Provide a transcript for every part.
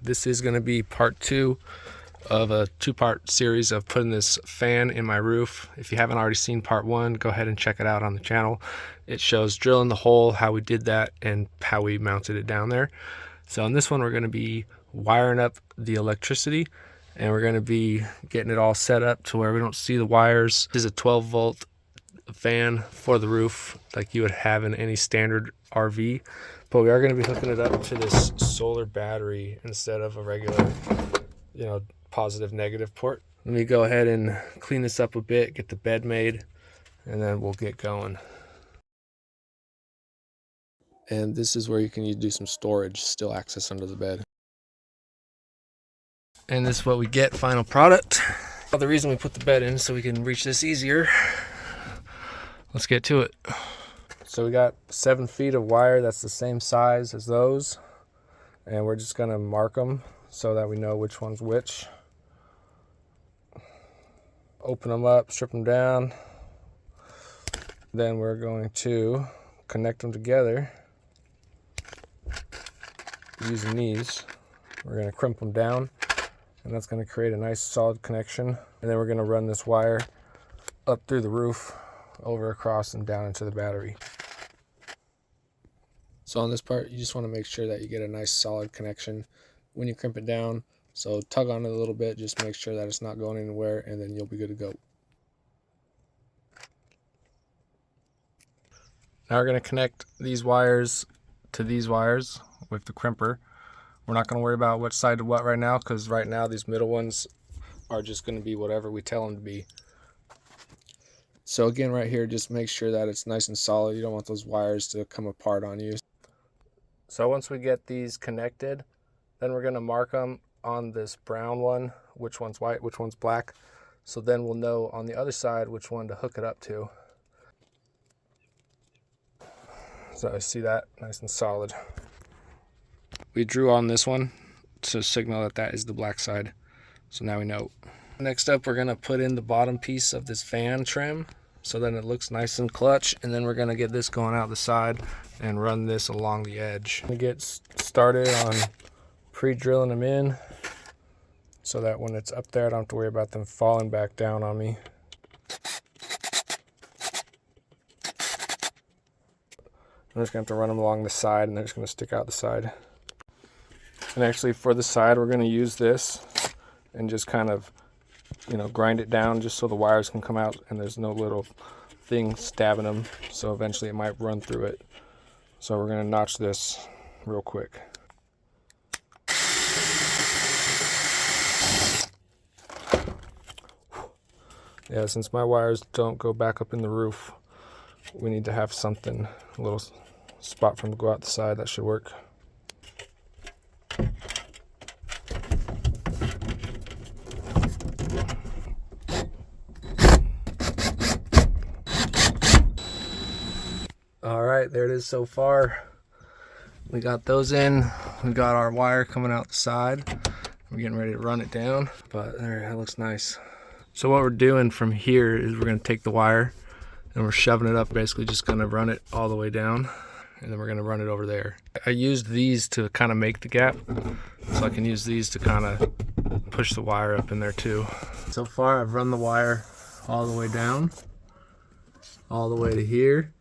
This is going to be part 2 of a 2-part series of putting this fan in my roof. If you haven't already seen part 1, go ahead and check it out on the channel. It shows drilling the hole, how we did that, and how we mounted it down there. So in this one, we're going to be wiring up the electricity, and we're going to be getting it all set up to where we don't see the wires. This is a 12-volt fan for the roof like you would have in any standard RV, but we are going to be hooking it up to this solar battery instead of a regular, positive negative port. Let me go ahead and clean this up a bit, get the bed made, and then we'll get going. And this is where you can do some storage, still access under the bed. And this is what we get, final product. Well, the reason we put the bed in is so we can reach this easier. Let's get to it. So we got 7 feet of wire that's the same size as those, and we're just gonna mark them so that we know which one's which. Open them up, strip them down. Then we're going to connect them together using these. We're gonna crimp them down, and that's gonna create a nice solid connection. And then we're gonna run this wire up through the roof, over, across, and down into the battery. So on this part, you just want to make sure that you get a nice solid connection when you crimp it down. So tug on it a little bit, just make sure that it's not going anywhere, and then you'll be good to go. Now we're going to connect these wires to these wires with the crimper. We're not going to worry about which side to what right now, because right now these middle ones are just going to be whatever we tell them to be. So again, right here, just make sure that it's nice and solid. You don't want those wires to come apart on you. So once we get these connected, then we're going to mark them on this brown one, which one's white, which one's black. So then we'll know on the other side which one to hook it up to. So I see that nice and solid. We drew on this one to signal that that is the black side. So now we know. Next up, we're going to put in the bottom piece of this fan trim, so then it looks nice and clutch, and then we're going to get this going out the side and run this along the edge. We get started on pre-drilling them in so that when it's up there I don't have to worry about them falling back down on me. I'm just going to have to run them along the side, and they're just going to stick out the side. And actually for the side, we're going to use this and just kind of grind it down just so the wires can come out and there's no little thing stabbing them, so eventually it might run through it. So we're going to notch this real quick. Yeah, since my wires don't go back up in the roof, we need to have something, a little spot for them to go out the side. That should work. All right, there it is so far. We got those in. We got our wire coming out the side. We're getting ready to run it down, but there, that looks nice. So what we're doing from here is we're gonna take the wire and we're shoving it up, basically just gonna run it all the way down, and then we're gonna run it over there. I used these to kind of make the gap, so I can use these to kind of push the wire up in there too. So far I've run the wire all the way down, all the way to here.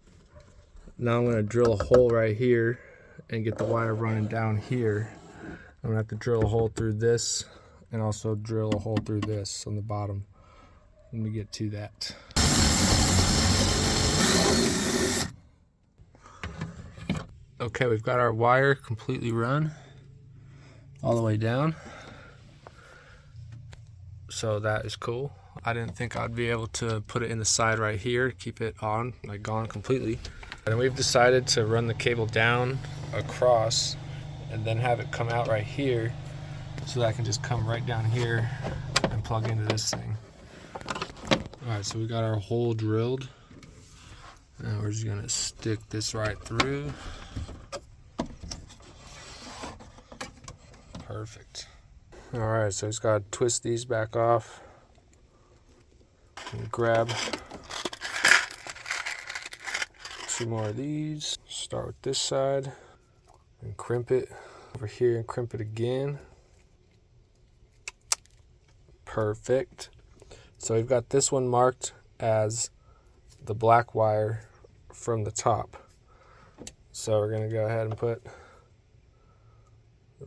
Now I'm going to drill a hole right here and get the wire running down here. I'm going to have to drill a hole through this and also drill a hole through this on the bottom. Let me get to that. Okay, we've got our wire completely run all the way down. So that is cool. I didn't think I'd be able to put it in the side right here, keep it on, like gone completely. And we've decided to run the cable down across and then have it come out right here so that I can just come right down here and plug into this thing. Alright, so we got our hole drilled, and we're just gonna stick this right through. Perfect. Alright, so just gotta twist these back off and grab 2 more of these. Start with this side and crimp it over here and crimp it again. Perfect. So we've got this one marked as the black wire from the top. So we're going to go ahead and put the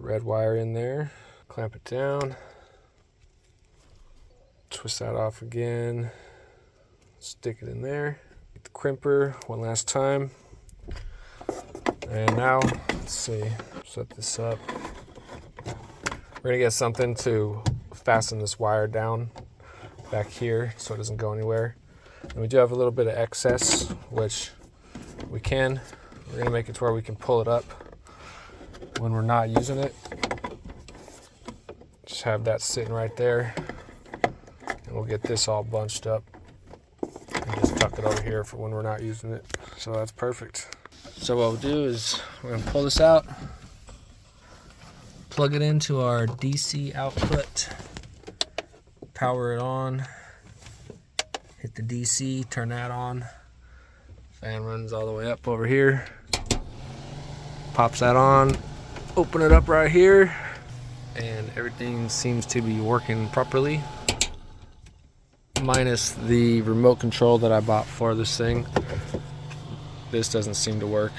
red wire in there, clamp it down, twist that off again, stick it in there, get the crimper one last time, and now let's see, set this up. We're going to get something to fasten this wire down back here so it doesn't go anywhere. And we do have a little bit of excess, which we're going to make it to where we can pull it up when we're not using it. Just have that sitting right there, and we'll get this all bunched up and just tuck it over here for when we're not using it. So that's perfect. So what we'll do is we're going to pull this out, plug it into our DC output, power it on, hit the DC, turn that on. Fan runs all the way up over here. Pops that on, open it up right here, and everything seems to be working properly. Minus the remote control that I bought for this thing. This doesn't seem to work.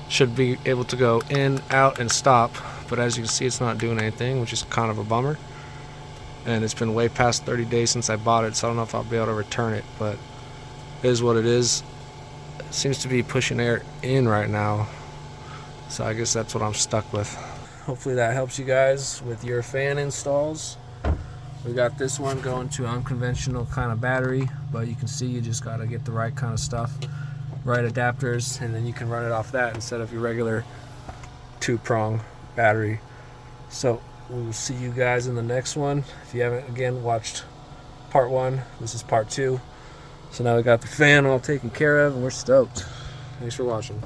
Should be able to go in, out, and stop, but as you can see, it's not doing anything, which is kind of a bummer. And it's been way past 30 days since I bought it, so I don't know if I'll be able to return it, but it is what it is. It seems to be pushing air in right now, so I guess that's what I'm stuck with. Hopefully that helps you guys with your fan installs. We got this one going to unconventional kind of battery, but you can see you just got to get the right kind of stuff, right adapters, and then you can run it off that instead of your regular 2-prong battery. So we'll see you guys in the next one. If you haven't, again, watched part 1, this is part 2. So now we got the fan all taken care of, and we're stoked. Thanks for watching.